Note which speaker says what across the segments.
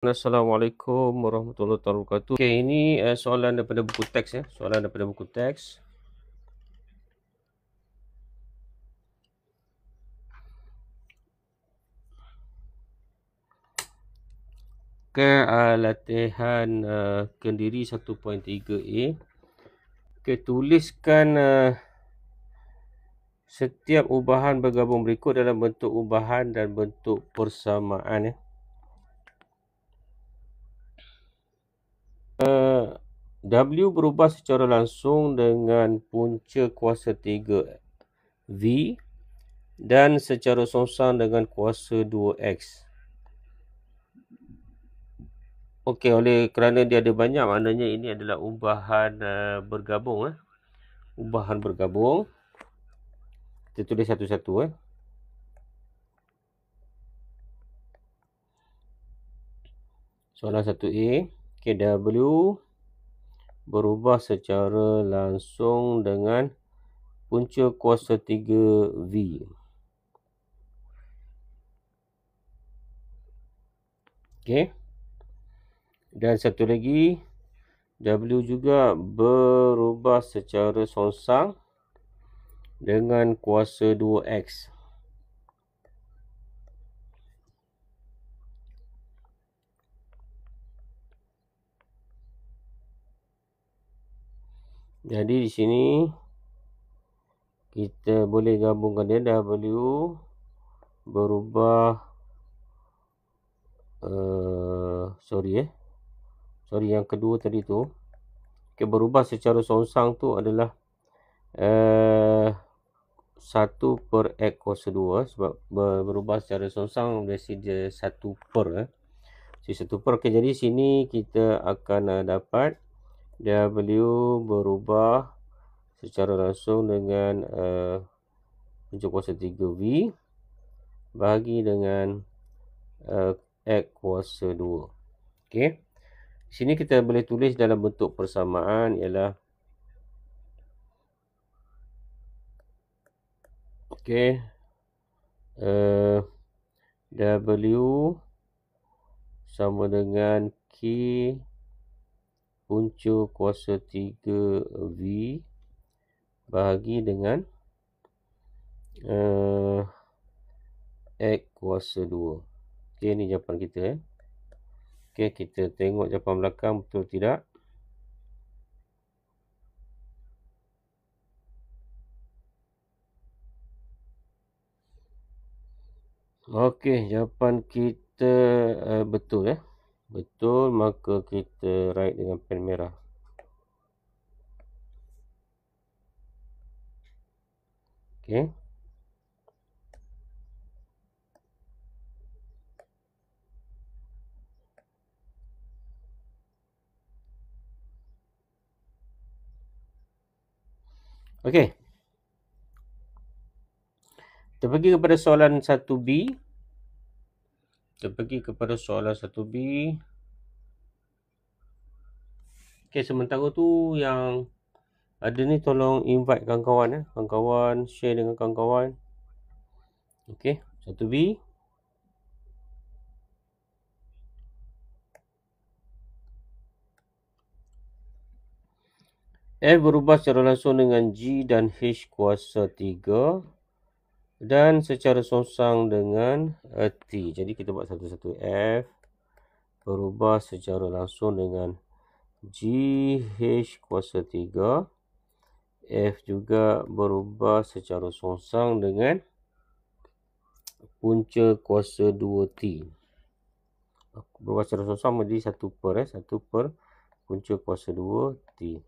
Speaker 1: Assalamualaikum warahmatullahi wabarakatuh. Okey, ini soalan daripada buku teks ya. Soalan daripada buku teks. Latihan Kendiri 1.3a. Okey, tuliskan setiap ubahan bergabung berikut dalam bentuk ubahan dan bentuk persamaan ya. W berubah secara langsung dengan punca kuasa 3 V dan secara songsang dengan kuasa 2X. Okey, kerana dia ada banyak, maknanya ini adalah ubahan bergabung. Ubahan bergabung. Kita tulis satu-satu. Soalan 1A. Okey, W berubah secara langsung dengan punca kuasa 3V. Okey. Dan satu lagi, W juga berubah secara songsang dengan kuasa 2X. Jadi di sini kita boleh gabungkan dia. W berubah sorry yang kedua tadi tu. Okay, berubah secara songsang tu adalah 1 per X kuasa 2. Sebab berubah secara songsang biasa dia 1 per. So 1 per. Okay, jadi sini kita akan dapat W berubah secara langsung dengan punca kuasa 3V bahagi dengan X kuasa 2. Okey. Di sini kita boleh tulis dalam bentuk persamaan ialah W sama dengan K punca kuasa 3V bahagi dengan X kuasa 2. Okey, ini jawapan kita. Okey, kita tengok jawapan belakang betul tidak. Okey, jawapan kita betul. Betul, maka kita write dengan pen merah. Okey. Okey. Kita pergi kepada soalan 1B. Okey, sementara tu yang ada ni tolong invite kawan-kawan. Kawan-kawan share dengan kawan-kawan. Okey, 1B. F berubah secara langsung dengan G dan H kuasa 3 dan secara songsang dengan T. Jadi kita buat satu-satu. F berubah secara langsung dengan G H kuasa 3. F juga berubah secara songsang dengan punca kuasa 2T. Berubah secara songsang menjadi 1 per punca kuasa 2T.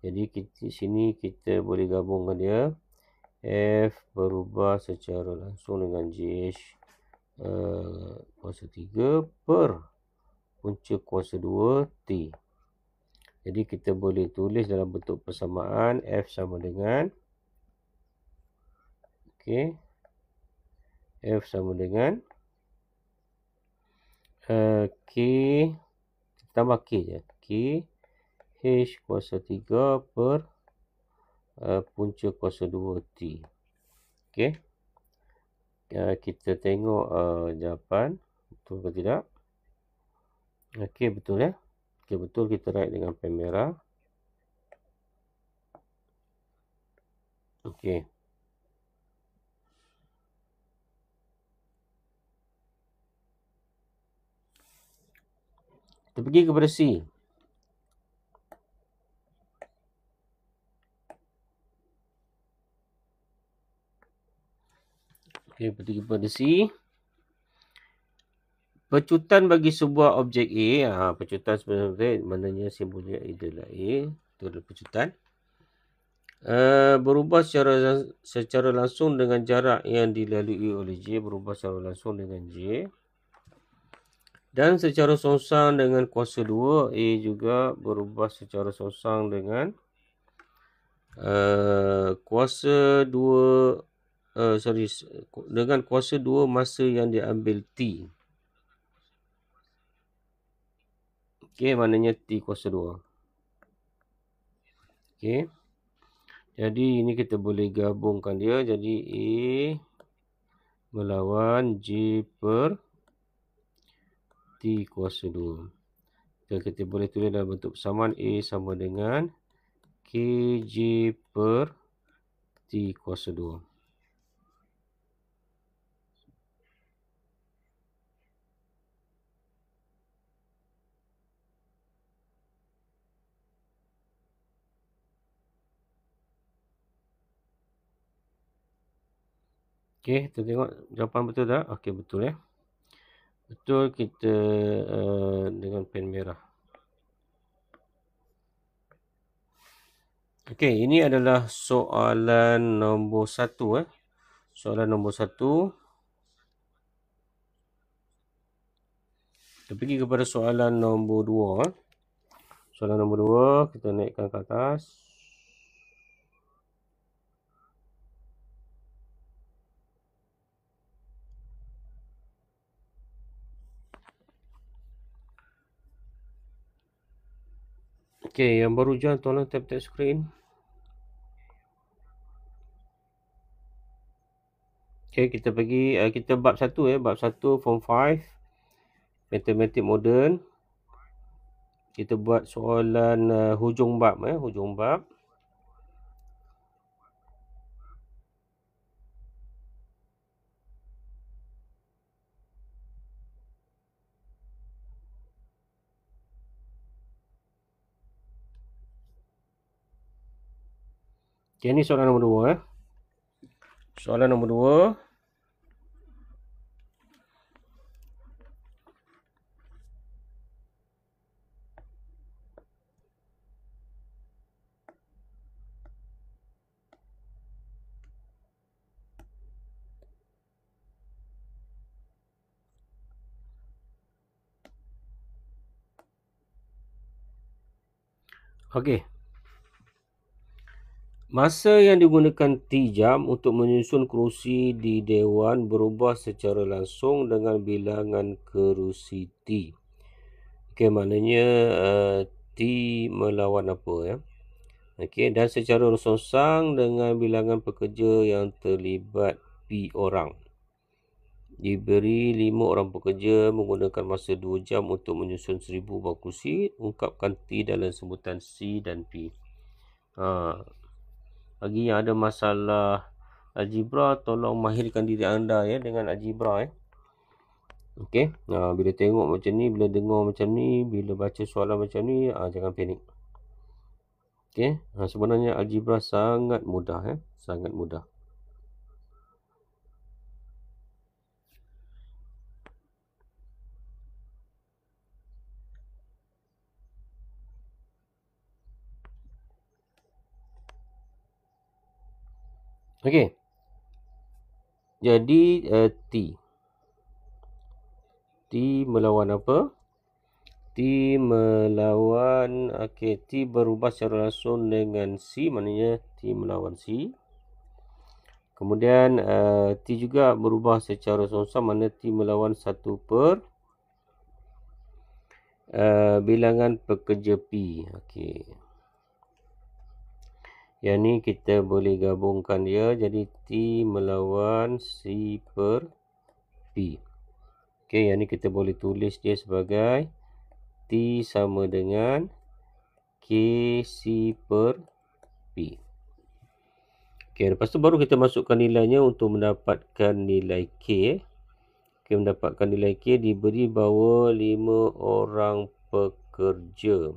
Speaker 1: Jadi sini kita boleh gabungkan dia. F berubah secara langsung dengan GH kuasa 3 per punca kuasa 2T. Jadi kita boleh tulis dalam bentuk persamaan. F sama dengan F sama dengan K, tambah K je. K H kuasa 3 per punca kuasa 2T. Okey. Kita tengok jawapan betul ke tidak. Okey, betul ya. Okey, betul, kita write dengan pen merah. Okey. Kita pergi kepada C. Okey, pergi kepada C. Pecutan bagi sebuah objek A. Pecutan sebenarnya maknanya simbolnya adalah A. Itu adalah pecutan. Berubah secara langsung dengan jarak yang dilalui oleh J. Berubah secara langsung dengan J. Dan secara songsang dengan kuasa 2. A juga berubah secara songsang dengan kuasa 2. Dengan kuasa 2 masa yang diambil T. Okey, maknanya T kuasa 2. Okey. Jadi ini kita boleh gabungkan dia. Jadi A melawan J per T kuasa 2. Dan kita boleh tulis dalam bentuk persamaan A sama dengan KJ per T kuasa 2. Okey, kita tengok jawapan betul tak? Okey, betul ya. Betul, kita dengan pen merah. Okey, ini adalah soalan nombor 1. Soalan nombor 1. Kita pergi kepada soalan nombor 2. Soalan nombor 2, kita naikkan ke atas. Okey, yang baru join tolong tap-tap screen. Okey, kita pergi kita bab 1 bab 1 form 5 Mathematics Modern. Kita buat soalan hujung bab hujung bab. Okey, ni soalan nombor 2 Soalan nombor 2. Okey. Masa yang digunakan T jam untuk menyusun kerusi di dewan berubah secara langsung dengan bilangan kerusi T. Okey, maknanya T melawan apa Okey, dan secara songsang dengan bilangan pekerja yang terlibat P orang. Diberi 5 orang pekerja menggunakan masa 2 jam untuk menyusun 1000 buah kerusi. Ungkapkan T dalam sebutan C dan P. Bagi yang ada masalah algebra, tolong mahirkan diri anda dengan algebra Okey. Bila tengok macam ni, bila dengar macam ni, bila baca soalan macam ni, jangan panik. Okey. Sebenarnya algebra sangat mudah sangat mudah. Okey. Jadi T melawan apa? T melawan T berubah secara langsung dengan C, maknanya T melawan C. Kemudian T juga berubah secara songsang, maknanya T melawan 1 per bilangan pekerja P. Okey. Yang ni kita boleh gabungkan dia jadi T melawan C per P. Okey, yang ni kita boleh tulis dia sebagai T sama dengan KC per P. Okay, lepas tu baru kita masukkan nilainya untuk mendapatkan nilai K. Okay, mendapatkan nilai K diberi bahawa 5 orang pekerja.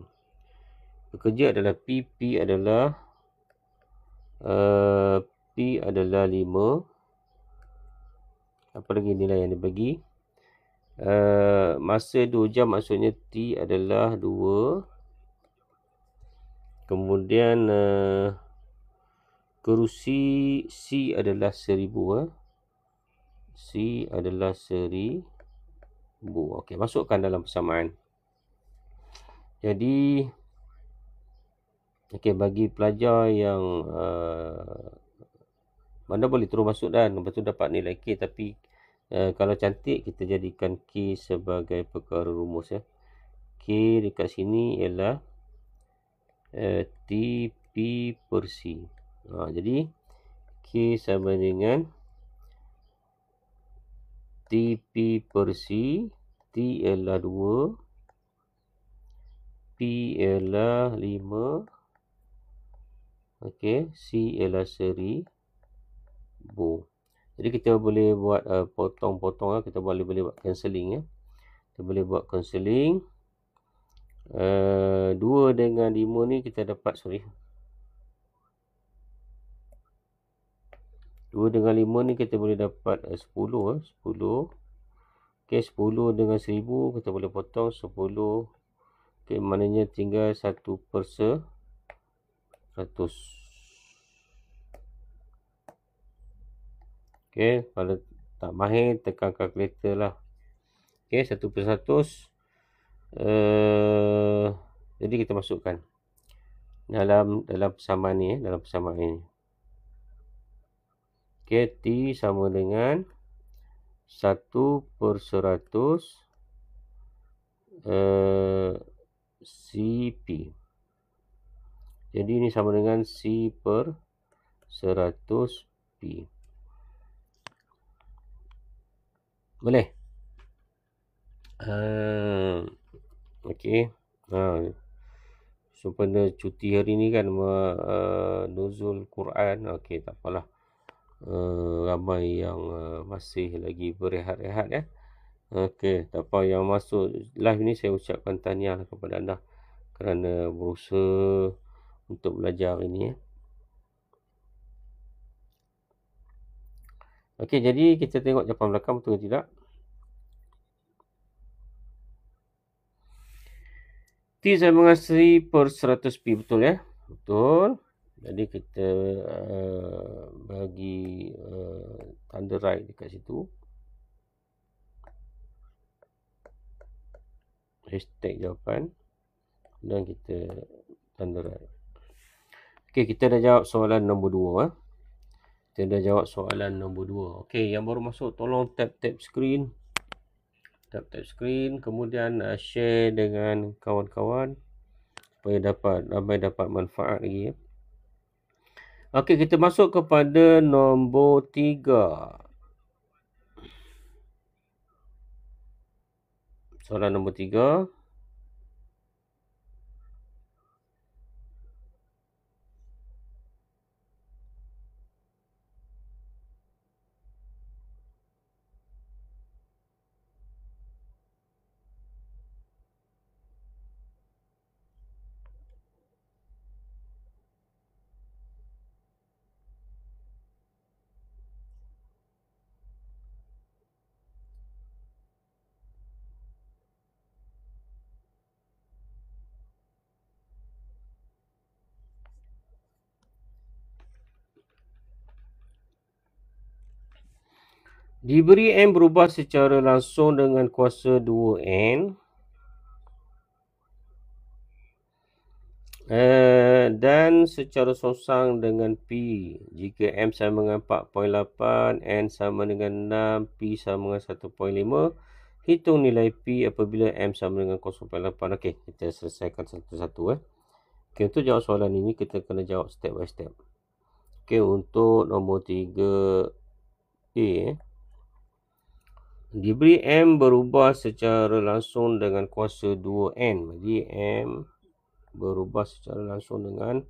Speaker 1: Pekerja adalah P adalah 5. Apa lagi nilai yang dibagi? Masa 2 jam maksudnya T adalah 2. Kemudian kerusi C adalah 1000. C adalah 1000. Okey, masukkan dalam persamaan. Jadi okey, bagi pelajar yang mana boleh terus masuk dan lepas tu dapat nilai K, tapi kalau cantik kita jadikan K sebagai perkara rumus ya. K dekat sini ialah TP per C. Jadi K sama dengan TP per C. T ialah 2. P ialah 5. Okey, C ialah 1000. Jadi kita boleh buat potong-potong. Kita boleh buat cancelling ya. Kita boleh buat cancelling. 2 dengan 5 ni kita dapat 2 dengan 5 ni kita boleh dapat 10. 10. Okey, 10 dengan 1000 kita boleh potong 10. Okey, maknanya tinggal 1 per 100. Okey, kalau tak mahir tekan kalkulator lah. Okey, 1 per 100. Jadi kita masukkan dalam persamaan ni dalam persamaan ini. Okey, T sama dengan 1 per 100 CP. Jadi ini sama dengan C per 100 P. Boleh? Okey. Sempena cuti hari ni kan nuzul Quran. Okey, tak apalah. Ramai yang masih lagi berehat-rehat ya. Okey, tak apa, yang masuk live ni saya ucapkan tahniah kepada anda kerana berusaha untuk belajar hari ni ya. Okey, jadi kita tengok jawapan belakang betul ke tidak. T sama dengan 1000 per 100 P, betul ya? Betul. Jadi kita bagi tanda right dekat situ. Hashtag jawapan. Dan kita tanda right. Okey, kita dah jawab soalan nombor 2. Kita dah jawab soalan nombor 2. Okey, yang baru masuk tolong tap screen. Tap screen, kemudian share dengan kawan-kawan supaya ramai dapat manfaat lagi ya. Okey, kita masuk kepada nombor 3. Soalan nombor 3. Diberi N berubah secara langsung dengan kuasa 2N. Dan secara songsang dengan P. Jika M sama dengan 4.8, N sama dengan 6, P sama dengan 1.5. Hitung nilai P apabila M sama dengan 0.8. Okey, kita selesaikan satu-satu. Okey, untuk jawab soalan ini kita kena jawab step by step. Okey, untuk nombor 3A. Diberi M berubah secara langsung dengan kuasa 2N. Jadi M berubah secara langsung dengan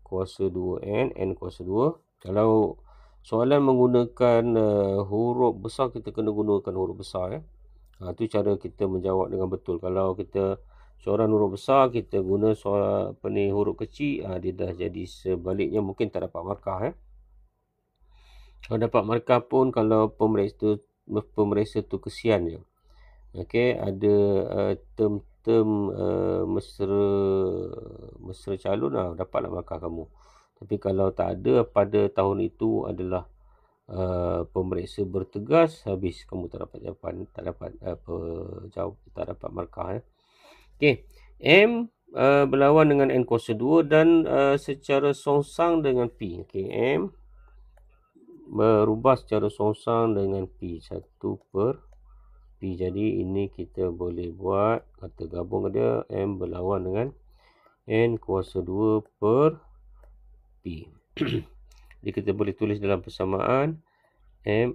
Speaker 1: kuasa 2N, N kuasa 2. Kalau soalan menggunakan huruf besar, kita kena gunakan huruf besar. Itu cara kita menjawab dengan betul. Kalau kita soalan huruf besar, kita guna huruf kecil, dia dah jadi sebaliknya, mungkin tak dapat markah. Kalau dapat markah pun, kalau pemeriksa tu kesian je. Okey, ada term-term mesra calon, dapatlah markah kamu. Tapi kalau tak ada pada tahun itu adalah pemeriksa bertegas, habis kamu tak dapat jawapan, tak dapat tak dapat markah. Okey, M berlawan dengan N kuasa 2 dan secara songsang dengan P. Okey, M berubah secara songsang dengan P, 1 per P. Jadi ini kita boleh buat, kata gabung dia, M berlawan dengan N kuasa 2 per P. Jadi kita boleh tulis dalam persamaan M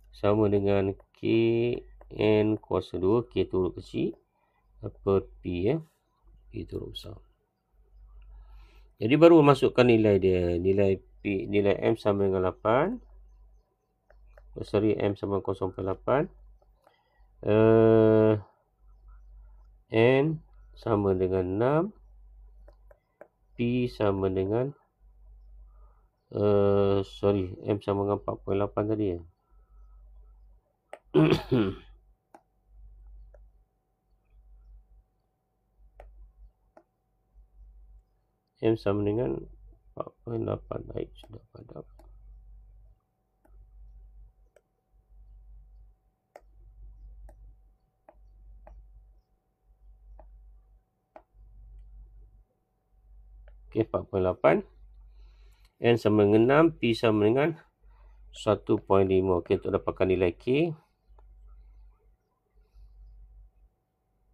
Speaker 1: sama dengan K N kuasa 2, K tu huruf kecil, per P, P tu huruf besar. Jadi baru masukkan nilai dia. Nilai M sama dengan 8. M sama 0.8. N sama dengan 6. P sama dengan M sama dengan 4.8 tadi ya. M sama dengan 4.8. Baik, sudah padam. Okey, 4.8. N sama dengan 6, P sama dengan 1.5. Okey, untuk dapatkan nilai K.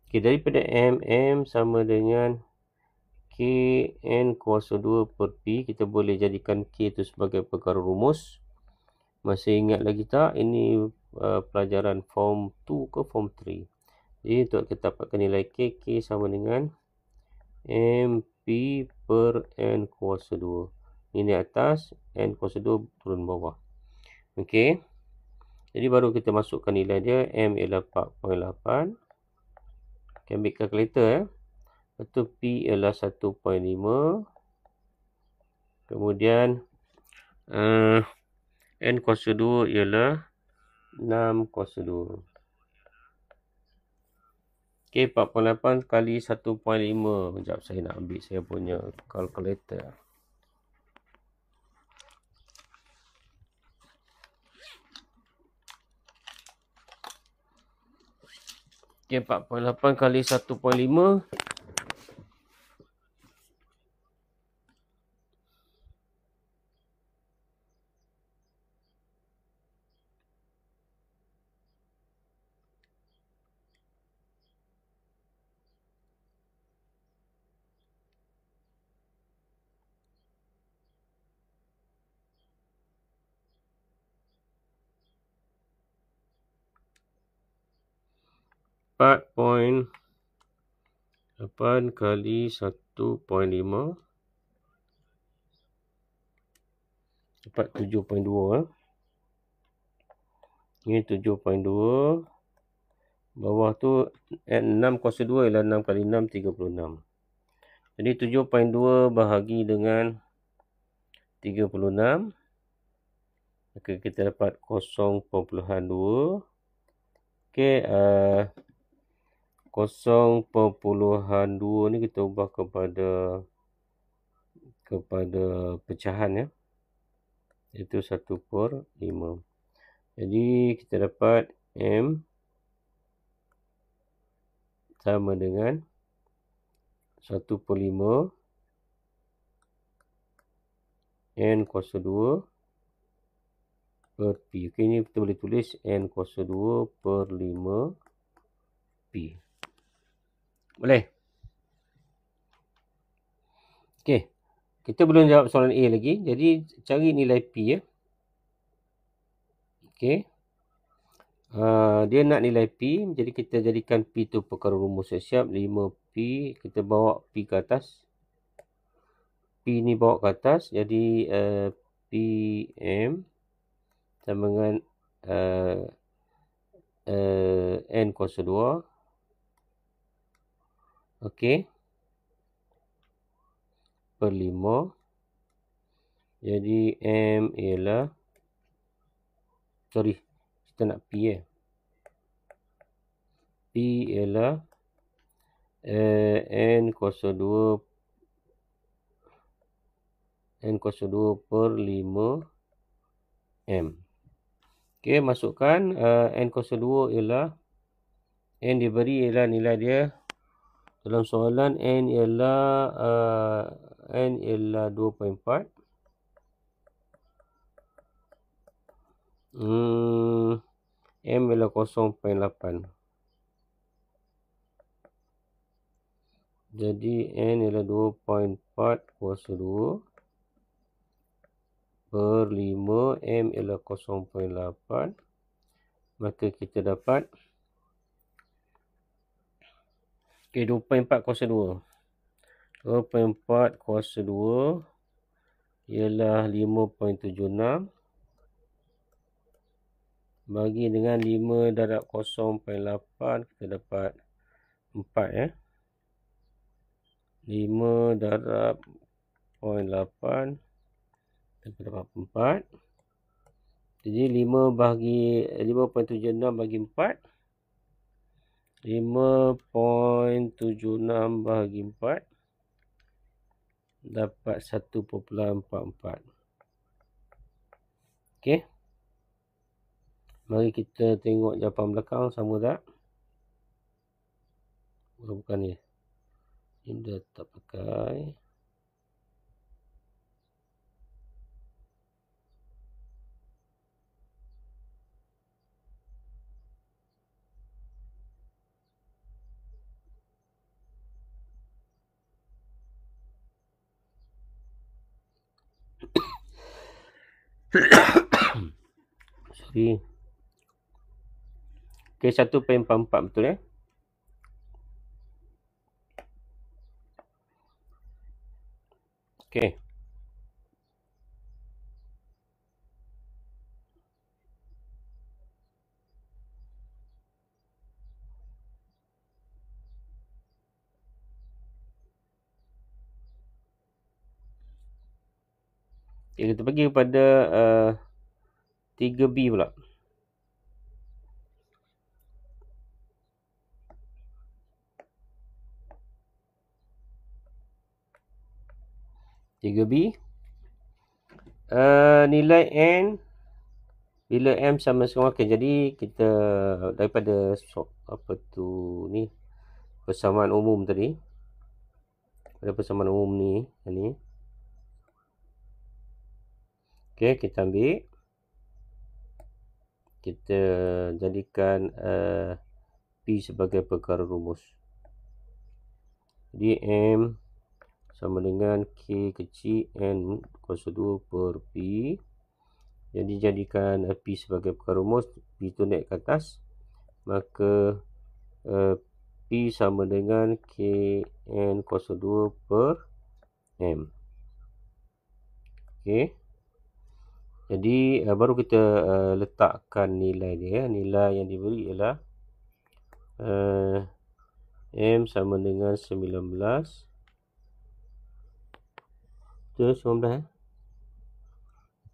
Speaker 1: Okey, daripada M sama dengan K N kuasa 2 per P, kita boleh jadikan K itu sebagai perkara rumus. Masih ingat lagi tak? Ini pelajaran form 2 ke form 3. Jadi untuk kita dapatkan nilai K sama dengan MP per N kuasa 2. Ini atas, N kuasa 2 turun bawah. Okey. Jadi baru kita masukkan nilai dia. M ialah 4.8. Okay, ambil kalkulator. Lepas P ialah 1.5. Kemudian N kuasa 2 ialah 6 kuasa 2. Okey, 4.8 kali 1.5. Sekejap, saya nak ambil saya punya kalkulator. Okey, 4.8 kali 1.5. Empat kali 1.5 dapat 7.2. Ini 7.2. Bawah tu 6 kuasa 2 ialah 6 kali 6, 36. Jadi 7.2 bahagi dengan 36. Maka kita dapat 0.2. Okey, 0.2 ni kita ubah kepada pecahan ya. Itu 1/5. Jadi kita dapat M sama dengan 1/5 N kuasa 2 per P. Okey, ini kita boleh tulis N kuasa 2 per 5 P. Boleh? Okey, kita belum jawab soalan A lagi. Jadi cari nilai P ya. Okey. Dia nak nilai P, jadi kita jadikan P tu perkara rumus siap. 5P, kita bawa P ke atas. P ni bawa ke atas, jadi PM sama dengan N kuasa 2. Okey. Per 5. Jadi M ialah, sorry, kita nak P P ialah N kuasa 2 per 5 M. Okey, masukkan N kuasa 2 ialah, N diberi ialah nilai dia dalam soalan, N ialah 2.4. M ialah 0.8. Jadi N ialah 2.4 kuasa 2 per 5. M ialah 0.8. Maka kita dapat 2.4 kuasa 2. 2.4 kuasa 2 ialah 5.76. Bagi dengan 5 darab 0.8, kita dapat 4 5 darab 0.8, kita dapat 4. Jadi 5 bagi 5.76 bagi 4. 5.76 bagi 4 dapat 1.44. Okey. Mari kita tengok jawapan belakang sama tak? Bukan ni. Ini dah tak pakai. Sorry. Okey, 1.44 betul Okey. Okay, kita pergi kepada 3B pula. Nilai N bila M sama dengan okay, jadi kita daripada persamaan umum tadi, pada persamaan umum ni okey, kita ambil, kita jadikan P sebagai perkara rumus. Jadi M sama dengan K kecil N kuasa 2 per P. Jadi jadikan P sebagai perkara rumus, P tu naik ke atas, maka P sama dengan K N kuasa 2 per M. Okey. Jadi baru kita letakkan nilai dia. Nilai yang diberi ialah M sama dengan 19. Betul, 19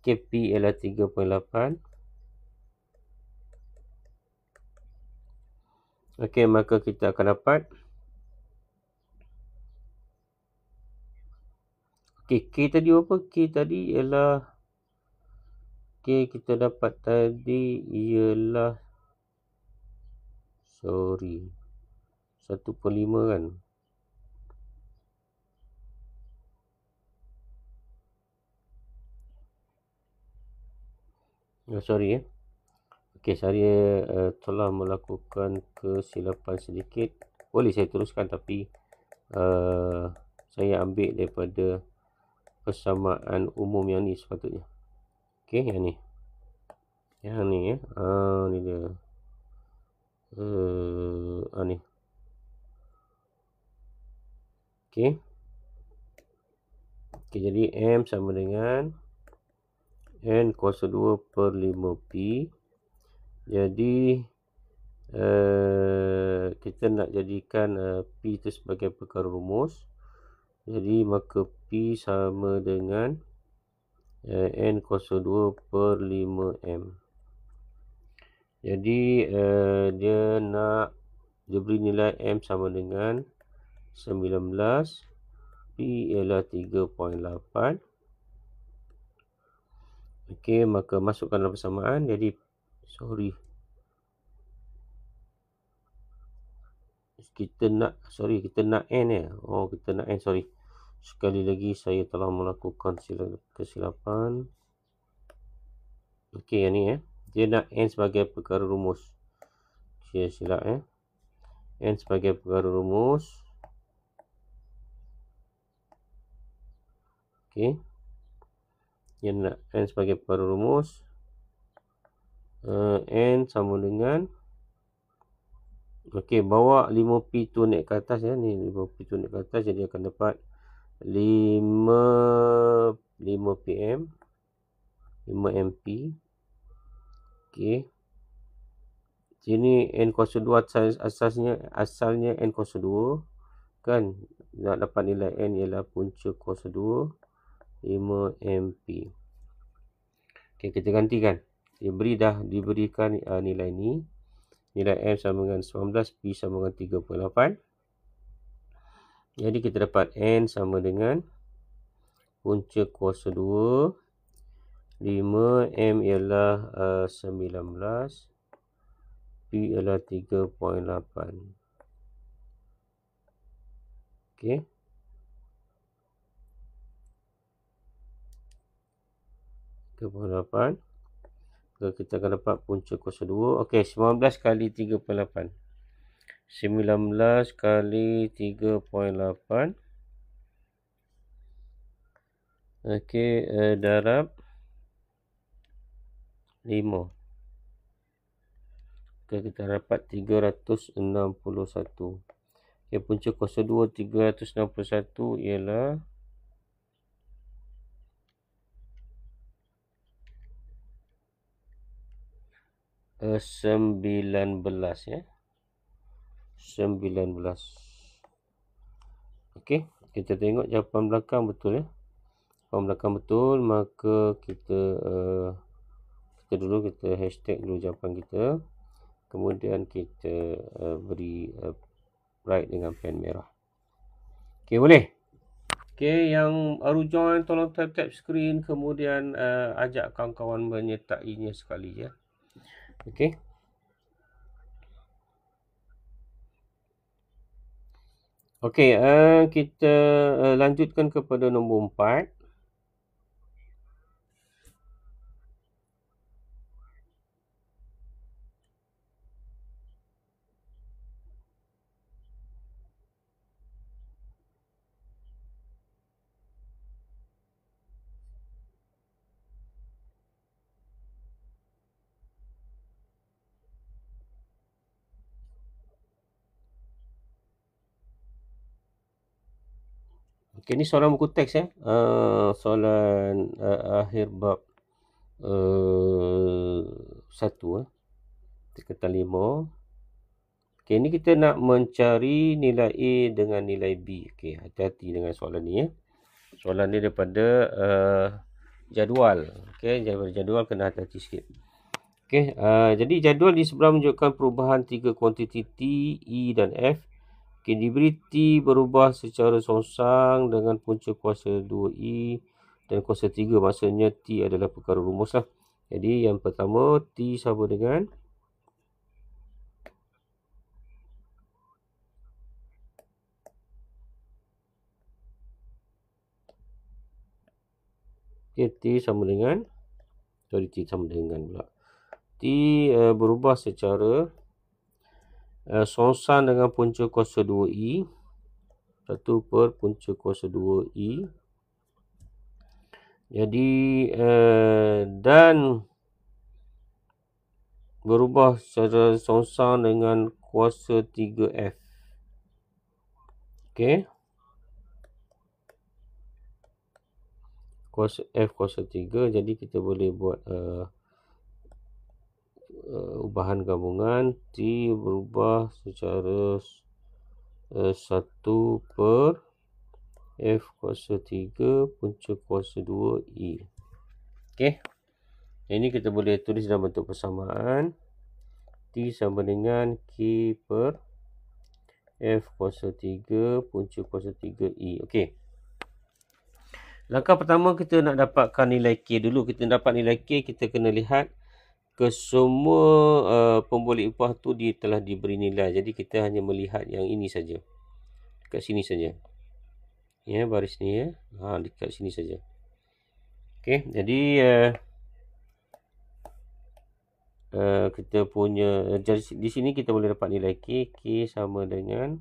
Speaker 1: KP ialah 3.8. Okey, maka kita akan dapat K tadi apa? K tadi ialah K kita dapat tadi ialah 1/5 kan? Sorry Okey, saya telah melakukan kesilapan sedikit. Boleh saya teruskan, tapi saya ambil daripada persamaan umum yang ni sepatutnya. Okey, yang ni. Yang ni ni dia. Ni. Okey. Okey, jadi M sama dengan N kuasa 2 per 5P. Jadi kita nak jadikan P itu sebagai perkara rumus. Jadi maka P sama dengan N kuasa 2 per 5M. Jadi dia beri nilai M sama dengan 19. P ialah 3.8. Okey, maka masukkan dalam persamaan. Jadi kita nak N ya. Kita nak N, sorry. Sekali lagi saya telah melakukan kesilapan. Okey, yang ni dia nak N sebagai perkara rumus. Saya silap N sebagai perkara rumus. Okey. Dia nak N sebagai perkara rumus. N sama dengan, okey, bawa 5P tu naik ke atas ni 5P tu naik ke atas, jadi akan dapat 5PM 5MP. Okey. Sini N kuasa 2 asalnya N kuasa 2 kan. Nak dapat nilai N ialah punca kuasa 2 5MP. Okey, kita gantikan. Diberikan nilai ni. Nilai M sama dengan 19, P sama dengan 3.8. Jadi kita dapat N sama dengan punca kuasa 2 5M ialah 19, P ialah 3.8. Okey. Kita akan dapat punca kuasa 2. Okey, 19 kali 3.8. 19 kali 3.8. Okey, darab 5. Okey, kita dapat 361. Okey, punca kuasa 2 361 ialah 19 ya. 19. Okey, kita tengok jawapan belakang betul ya. Jawapan belakang betul, maka kita hashtag dulu jawapan kita. Kemudian kita beri write dengan pen merah. Okey, boleh. Okey, yang baru join tolong tap screen, kemudian ajak kawan-kawan menyertainya sekali ya. Okey. Okey, kita lanjutkan kepada nombor 4. Okey, ni soalan buku teks ya. Soalan akhir bab 1 tingkatan 5. Okey, ni kita nak mencari nilai A dengan nilai B. Okey, hati-hati dengan soalan ni ya. Soalan ni daripada jadual. Okey, daripada jadual kena hati-hati sikit. Okey, jadi jadual di sebelah menunjukkan perubahan 3 kuantiti T, E dan F. Okey, diberi T berubah secara songsang dengan punca kuasa 2E dan kuasa 3. Maksudnya T adalah perkara rumus lah. Jadi yang pertama, T sama dengan T sama dengan pula. T berubah secara songsang dengan punca kuasa 2E. 1 per punca kuasa 2E. Jadi dan berubah secara songsang dengan kuasa 3F. Okey. Kuasa F kuasa 3. Jadi kita boleh buat ubahan gabungan. T berubah secara 1 per F kuasa 3 punca kuasa 2 E. Okey. Ini kita boleh tulis dalam bentuk persamaan. T sama dengan K per F kuasa 3 punca kuasa 3E. Okey. Langkah pertama kita nak dapatkan nilai K dulu. Kita dapat nilai K, kita kena lihat ke semua pemboleh upah tu telah diberi nilai. Jadi kita hanya melihat yang ini saja. Dekat sini saja. Ya, baris ni ya. Dekat sini saja. Okey, jadi kita punya di sini kita boleh dapat nilai K. K sama dengan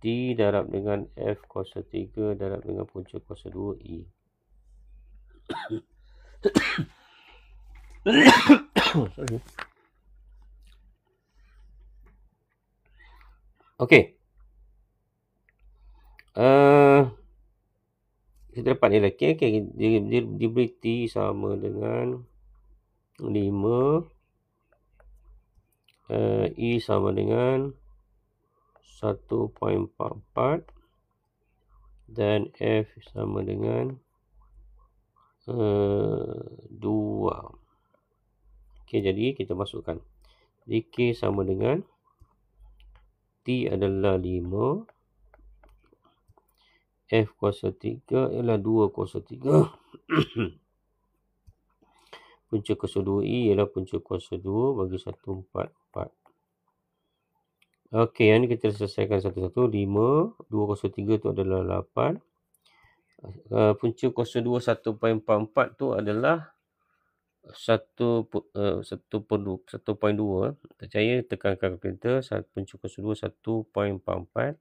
Speaker 1: T darab dengan F kuasa 3 darab dengan punca kuasa 2 E. Sorry. Okey. Kita dapat nilai K. Dia diberi T sama dengan 5. E sama dengan 1.44 dan F sama dengan 2. Okey, jadi kita masukkan. Jadi K sama dengan T adalah 5. F kuasa 3 ialah 2 kuasa 3. Punca kuasa 2E ialah punca kuasa 2 bagi 144. Okey, yang ni kita selesaikan satu-satu. 5, 2 kuasa 3 tu adalah 8. Punca kuasa 2 1.44 tu adalah 1.2. Percaya, tekan kalkulator. Punca kuasa 2 1.44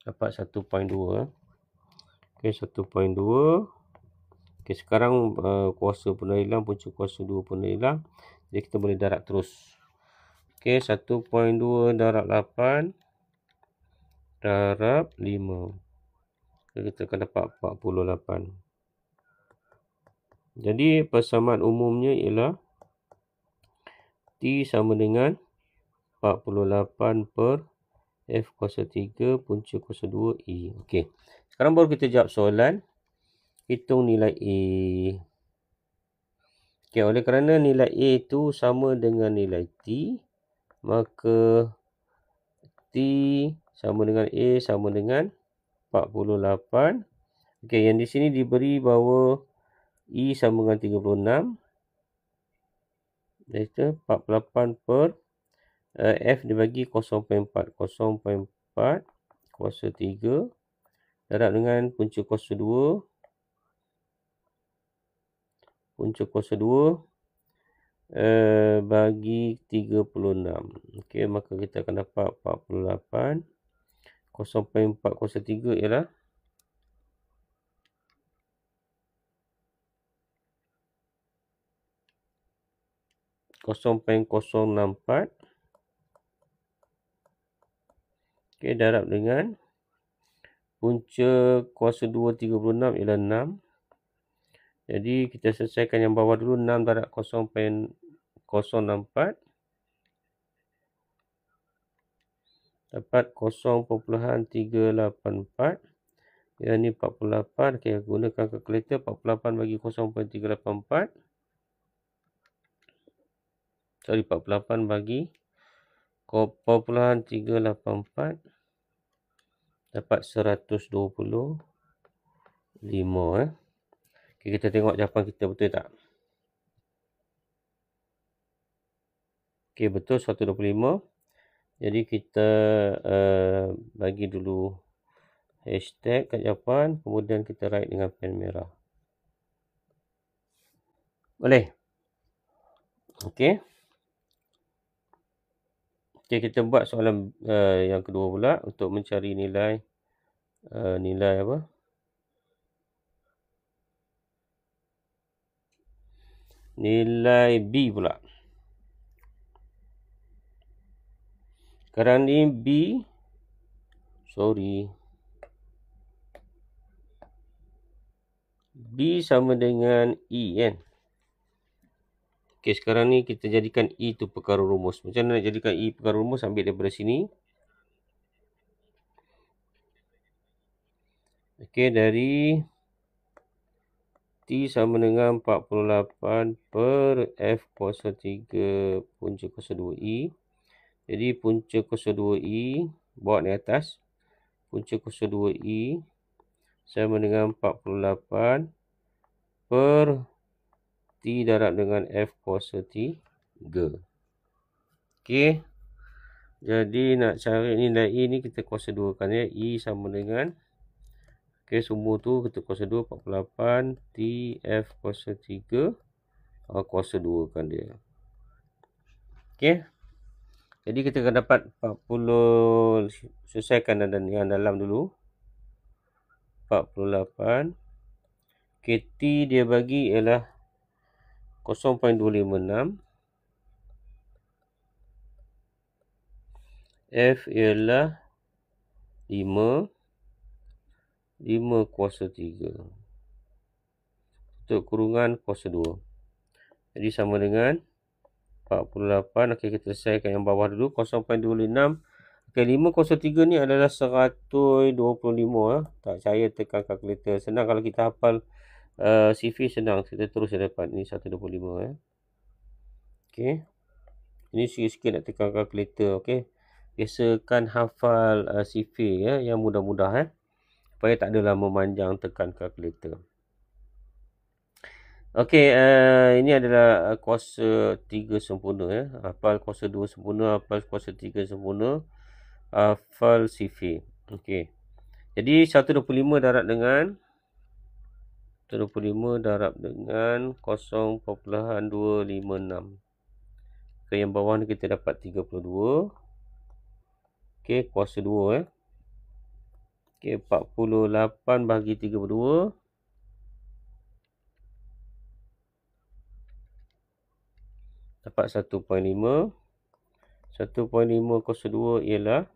Speaker 1: dapat 1.2. Okey, 1.2. Okey, sekarang kuasa pun dah hilang, punca kuasa 2 pun dah hilang. Jadi kita boleh darab terus. Okey, 1.2 darab 8 darab 5. Kita akan dapat 48. Jadi persamaan umumnya ialah T sama dengan 48 per F kuasa 3 punca kuasa 2 E. Okey. Sekarang baru kita jawab soalan. Hitung nilai A. Okey, oleh kerana nilai A itu sama dengan nilai T, maka T sama dengan A sama dengan 48. Okey, yang di sini diberi bahawa E sama dengan 36. Iaitu 48 per F dibagi 0.4. 0.4 kuasa 3 darab dengan punca kuasa 2. Punca kuasa 2 bagi 36. Okey, maka kita akan dapat 48. 0.4 kuasa 3 ialah 0.064. Okey, darab dengan punca kuasa 2 36 ialah 6. Jadi kita selesaikan yang bawah dulu. 6 darab 0.064 dapat 0.384. Yang ni 48. Okey, gunakan kalkulator. 48 bagi 0.384. Sorry, 48 bagi 0.384 dapat 125. Okay, kita tengok jawapan kita betul tak? Okey, betul 125. Jadi kita bagi dulu hashtag kat jawapan, kemudian kita write dengan pen merah. Boleh? Okey. Okey, kita buat soalan yang kedua pula untuk mencari nilai apa? nilai B pula. Sekarang ni B sama dengan E kan. Okey, sekarang ni kita jadikan E tu perkara rumus. Macam mana nak jadikan E perkara rumus? Ambil daripada sini. Okey, dari T sama dengan 48 per F kuasa 3 punca kuasa 2I. Jadi punca kuasa 2I bawa ni atas. Punca kuasa 2I sama dengan 48 per T darab dengan F kuasa 3. Okey. Jadi nak cari nilai E ni kita kuasa 2 kan ya. E sama dengan, okey, semua tu kita kuasa 2, 48 T F kuasa 3 kuasa 2 kan dia. Okey. Jadi kita akan dapat 40, selesaikan yang dalam dulu. 48. Okey, T dia bagi ialah 0.256. F ialah 5 kuasa 3. Tutup kurungan kuasa 2. Jadi sama dengan 48. Okey, kita selesaikan yang bawah dulu. 0.256. Okey, 5 kuasa 3 ni adalah 125. Tak percaya tekan kalkulator. Senang kalau kita hafal CV senang. Kita terus dapat. Ni 125 Okey. Ini sikit-sikit nak tekan kalkulator. Okey. Biasakan hafal CV yang mudah-mudah supaya tak adalah memanjang tekan kalkulator. Okey, ini adalah kuasa 3 sempurna Hafal kuasa 2 sempurna, hafal kuasa 3 sempurna, hafal CV. Okey. Jadi 125 darab dengan 0.256. Ke yang bawah ni kita dapat 32. Okey, kuasa 2 Okey, 48 bahagi 32. Dapat 1.5. 1.5 kuasa 2 ialah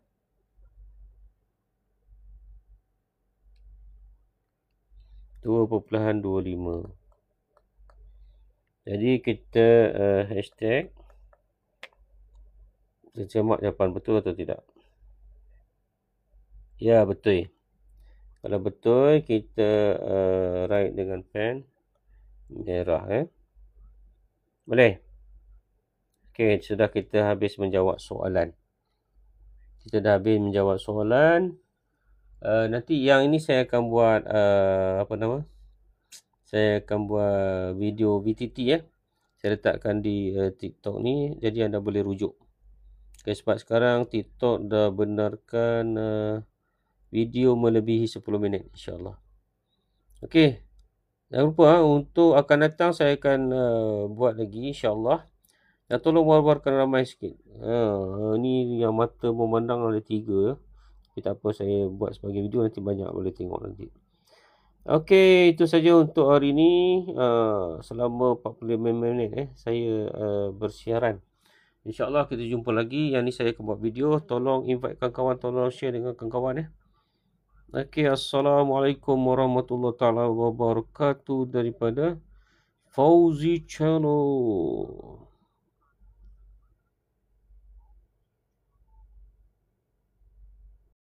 Speaker 1: 2.25. Jadi kita hashtag kita semak jawapan betul atau tidak. Ya, betul. Kalau betul, kita write dengan pen merah Boleh? Okey, sudah kita habis menjawab soalan. Kita dah habis menjawab soalan. Nanti yang ini saya akan buat saya akan buat video VTT Saya letakkan di TikTok ni, jadi anda boleh rujuk. Okay, sebab sekarang TikTok dah benarkan video melebihi 10 minit insyaAllah. Okey, jangan lupa untuk akan datang saya akan buat lagi insyaAllah. Dan tolong war-warkan ramai sikit. Ni yang mata memandang ada 3. Tapi tak apa, saya buat sebagai video, nanti banyak boleh tengok nanti. Okey, itu saja untuk hari ini. Selama 45 minit saya bersiaran. InsyaAllah kita jumpa lagi. Yang ni saya akan buat video. Tolong invite kawan-kawan, tolong share dengan kawan-kawan Okey, Assalamualaikum warahmatullahi wabarakatuh daripada Fauzi Channel.